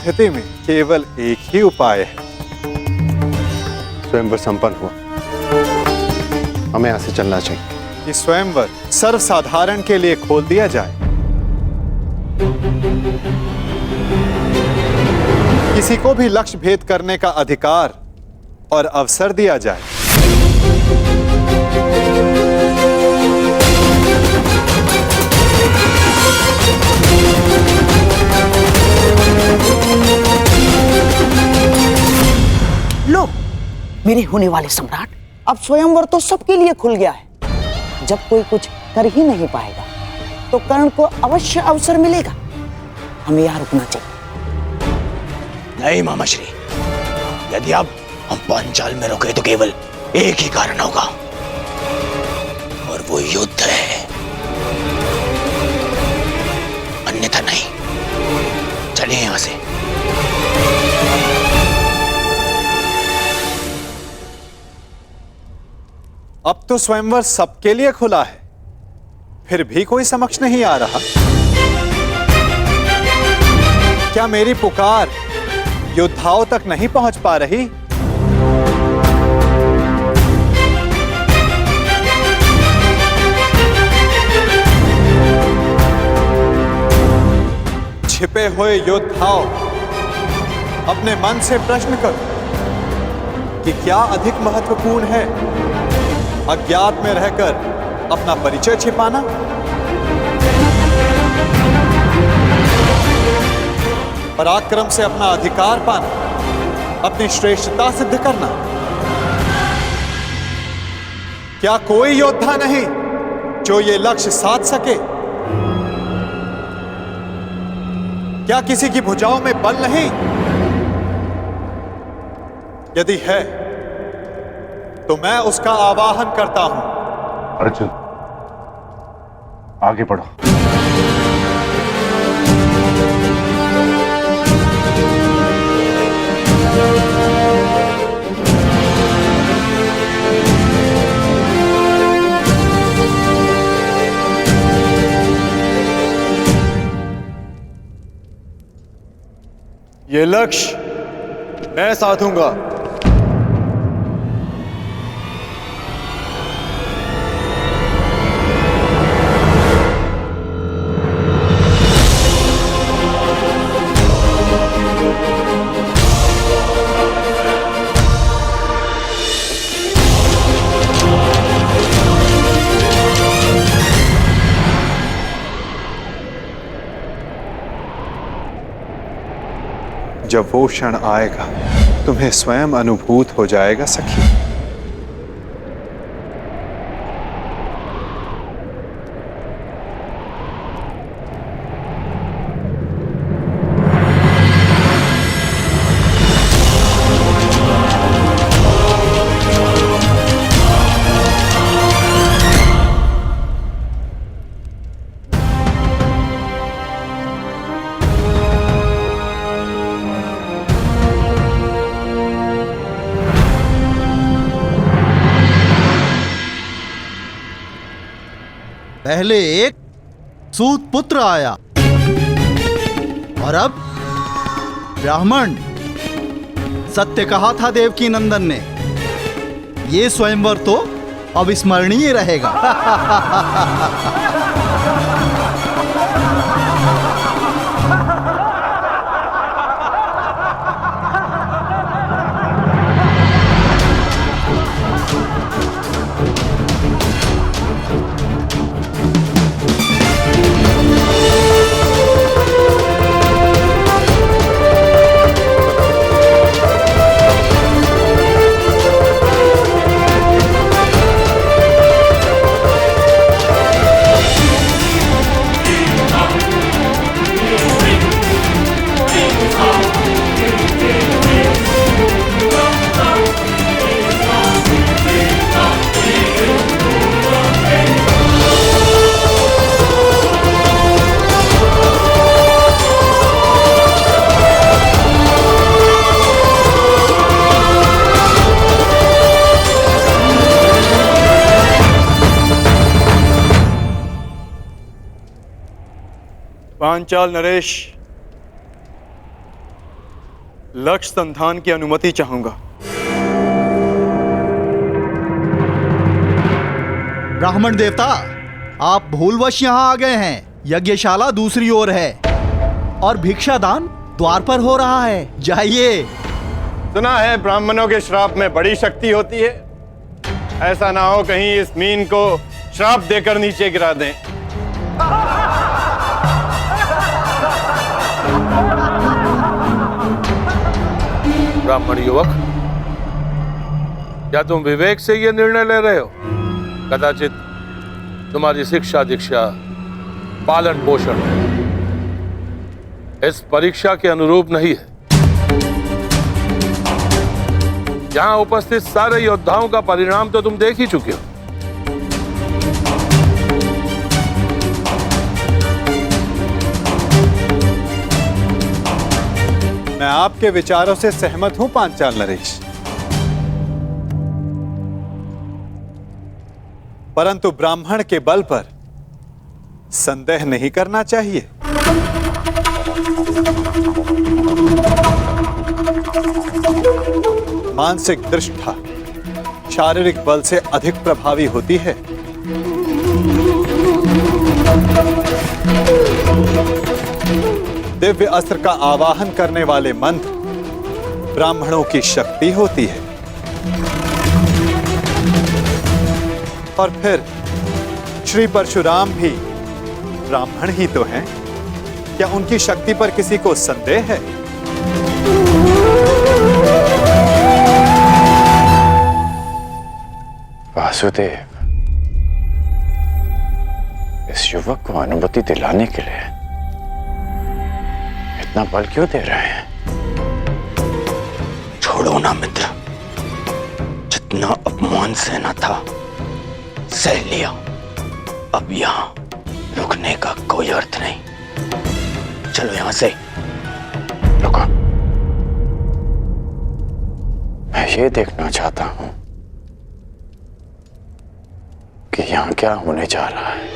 स्थिति में केवल एक ही उपाय है। स्वयंवर संपन्न हुआ, हमें यहां से चलना चाहिए। कि स्वयंवर सर्वसाधारण के लिए खोल दिया जाए। किसी को भी लक्ष्य भेद करने का अधिकार और अवसर दिया जाए। लो, मेरे होने वाले सम्राट, अब स्वयंवर तो सबके लिए खुल गया है। जब कोई कुछ कर ही नहीं पाएगा तो कर्ण को अवश्य अवसर मिलेगा। हमें यहाँ रुकना चाहिए। नहीं मामाश्री, यदि अब हम पांचाल में रुके तो केवल एक ही कारण होगा, और वो युद्ध है, अन्यथा नहीं। चलिए यहां से। अब तो स्वयंवर सबके लिए खुला है, फिर भी कोई समक्ष नहीं आ रहा। क्या मेरी पुकार योद्धाओं तक नहीं पहुंच पा रही? छिपे हुए योद्धाओं, अपने मन से प्रश्न करो कि क्या अधिक महत्वपूर्ण है, अज्ञात में रहकर अपना परिचय छिपाना, पराक्रम से अपना अधिकार पाना, अपनी श्रेष्ठता सिद्ध करना? क्या कोई योद्धा नहीं जो ये लक्ष्य साध सके? क्या किसी की भुजाओं में बल नहीं? यदि है तो मैं उसका आवाहन करता हूं। अर्जुन, आगे बढ़ो। ये लक्ष्य मैं साधूंगा। जब वो क्षण आएगा तुम्हें स्वयं अनुभूत हो जाएगा सखी। पहले एक सूत पुत्र आया और अब ब्राह्मण। सत्य कहा था देवकी नंदन ने, ये स्वयंवर तो अविस्मरणीय रहेगा। पांचाल नरेश, लक्ष्य संधान की अनुमति चाहूंगा। ब्राह्मण देवता, आप भूलवश यहाँ आ गए हैं। यज्ञशाला दूसरी ओर है और भिक्षादान द्वार पर हो रहा है। जाइए। सुना है ब्राह्मणों के श्राप में बड़ी शक्ति होती है। ऐसा ना हो कहीं इस मीन को श्राप देकर नीचे गिरा दें। ब्राह्मण युवक, क्या तुम विवेक से यह निर्णय ले रहे हो? कदाचित तुम्हारी शिक्षा दीक्षा पालन पोषण इस परीक्षा के अनुरूप नहीं है। यहां उपस्थित सारे योद्धाओं का परिणाम तो तुम देख ही चुके हो। मैं आपके विचारों से सहमत हूं पांचाल नरेश, परंतु ब्राह्मण के बल पर संदेह नहीं करना चाहिए। मानसिक दृष्टा शारीरिक बल से अधिक प्रभावी होती है। दिव्य अस्त्र का आवाहन करने वाले मंत्र ब्राह्मणों की शक्ति होती है। और फिर श्री परशुराम भी ब्राह्मण ही तो हैं। क्या उनकी शक्ति पर किसी को संदेह है? वासुदेव, इस युवक को अनुमति दिलाने के लिए इतना बल क्यों दे रहे हैं? छोड़ो ना मित्र, जितना अपमान सहना था सह लिया। अब यहां रुकने का कोई अर्थ नहीं। चलो यहां से। रुको, मैं ये देखना चाहता हूं कि यहां क्या होने जा रहा है।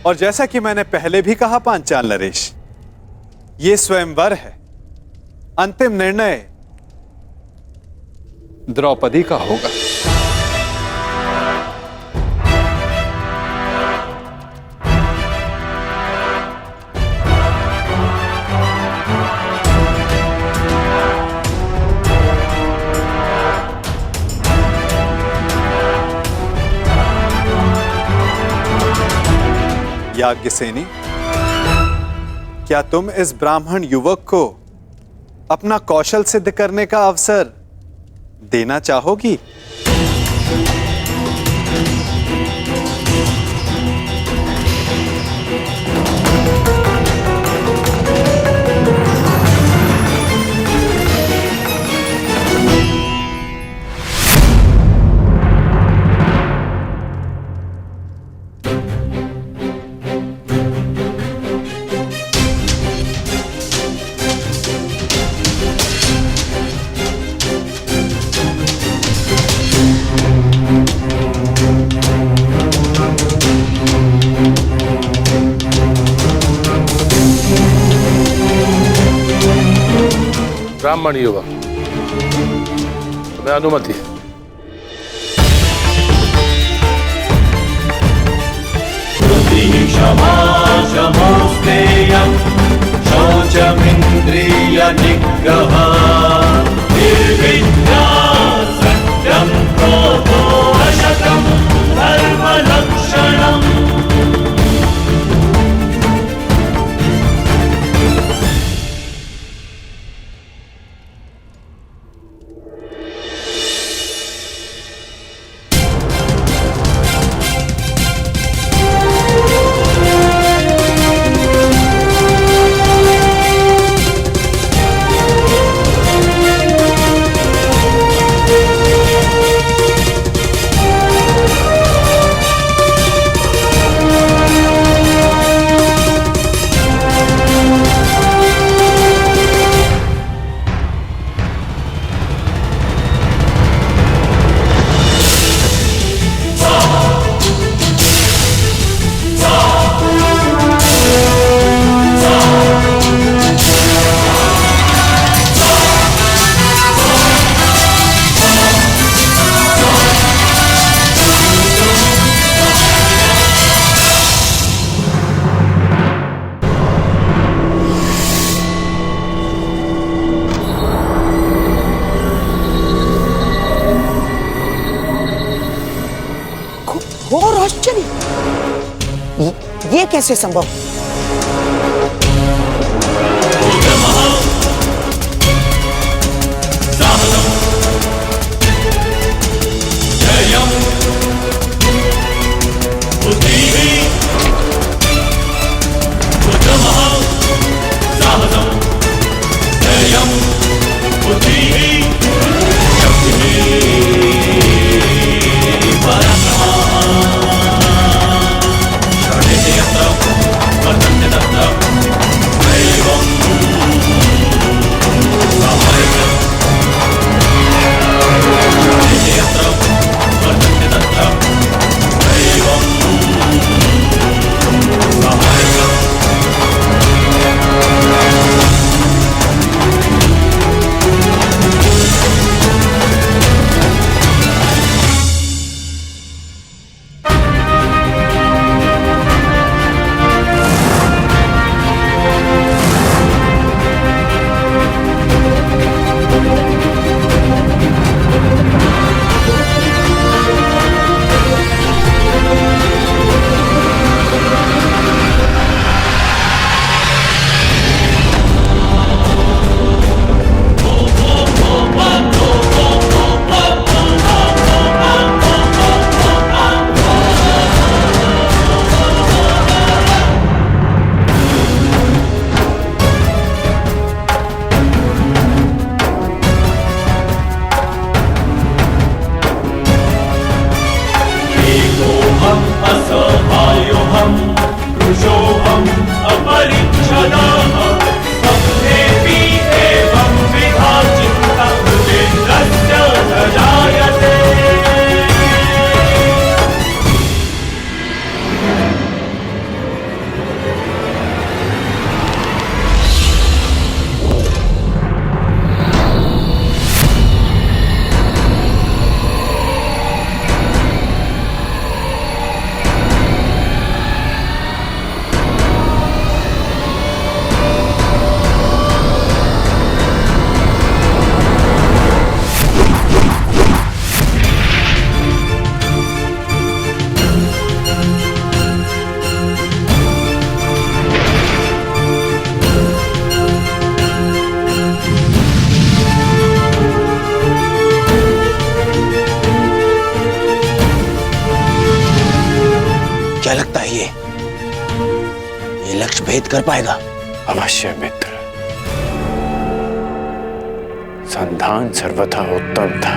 और जैसा कि मैंने पहले भी कहा पांचाल नरेश, ये स्वयंवर है। अंतिम निर्णय द्रौपदी का होगा। याज्ञसेनी, क्या तुम इस ब्राह्मण युवक को अपना कौशल सिद्ध करने का अवसर देना चाहोगी? ब्राह्मण युवक, तुम्हें अनुमति है। शौचमिन्द्रिय निग्रह निर्विद्या सत्यं क्रोधो अशकं धर्मलक्षणम्। ब्रह्मचर्य? ये कैसे संभव? जयम् बुद्धिः उत्तमः साहसम् जयम् बुद्धिः असहायोऽहं कृशोऽहम् अपरिच्छदः स्वप्नेऽपि एवं विधा चित्तः मृतेन्द्रस्य न जायते। क्या लगता है ये लक्ष्य भेद कर पाएगा? अवश्य मित्र, संधान सर्वथा उत्तम था।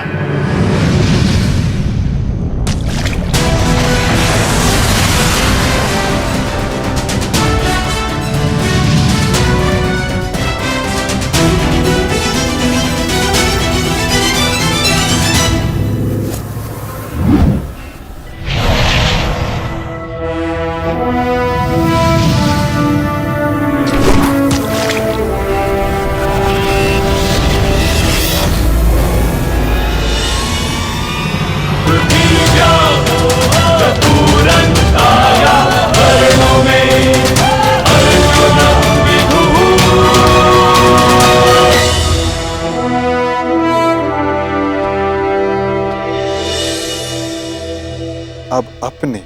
अब अपने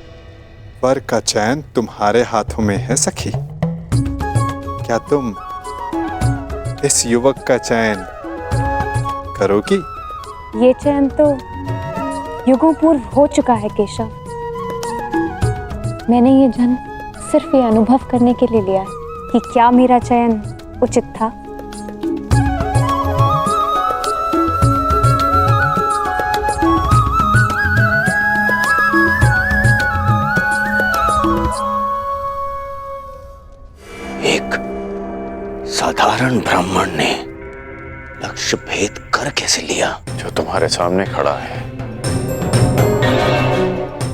वर का चयन तुम्हारे हाथों में है सखी। क्या तुम इस युवक का चयन करोगी? ये चयन तो युगों पूर्व हो चुका है केशव। मैंने ये जन्म सिर्फ ये अनुभव करने के लिए लिया है कि क्या मेरा चयन उचित था। एक साधारण ब्राह्मण ने लक्ष्य भेद कर कैसे लिया? जो तुम्हारे सामने खड़ा है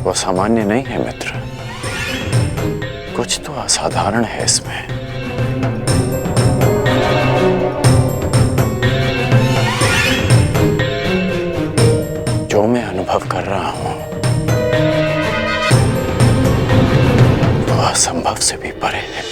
वो सामान्य नहीं है मित्र, कुछ तो असाधारण है इसमें। जो मैं अनुभव कर रहा हूं वो असंभव से भी परे है।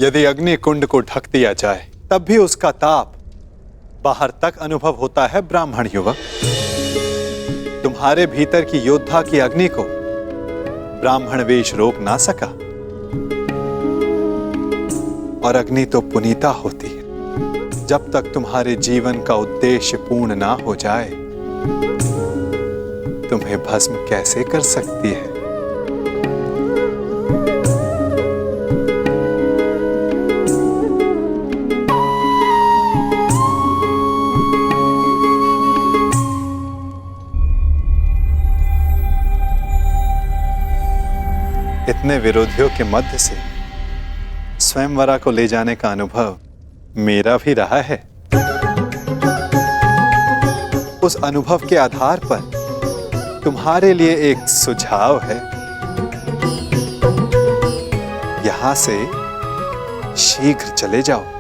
यदि अग्नि कुंड को ढक दिया जाए तब भी उसका ताप बाहर तक अनुभव होता है ब्राह्मण युवक। तुम्हारे भीतर की योद्धा की अग्नि को ब्राह्मण वेश रोक ना सका। और अग्नि तो पुनीता होती है, जब तक तुम्हारे जीवन का उद्देश्य पूर्ण ना हो जाए तुम्हें भस्म कैसे कर सकती है। इतने विरोधियों के मध्य से स्वयंवरा को ले जाने का अनुभव मेरा भी रहा है। उस अनुभव के आधार पर तुम्हारे लिए एक सुझाव है। यहां से शीघ्र चले जाओ।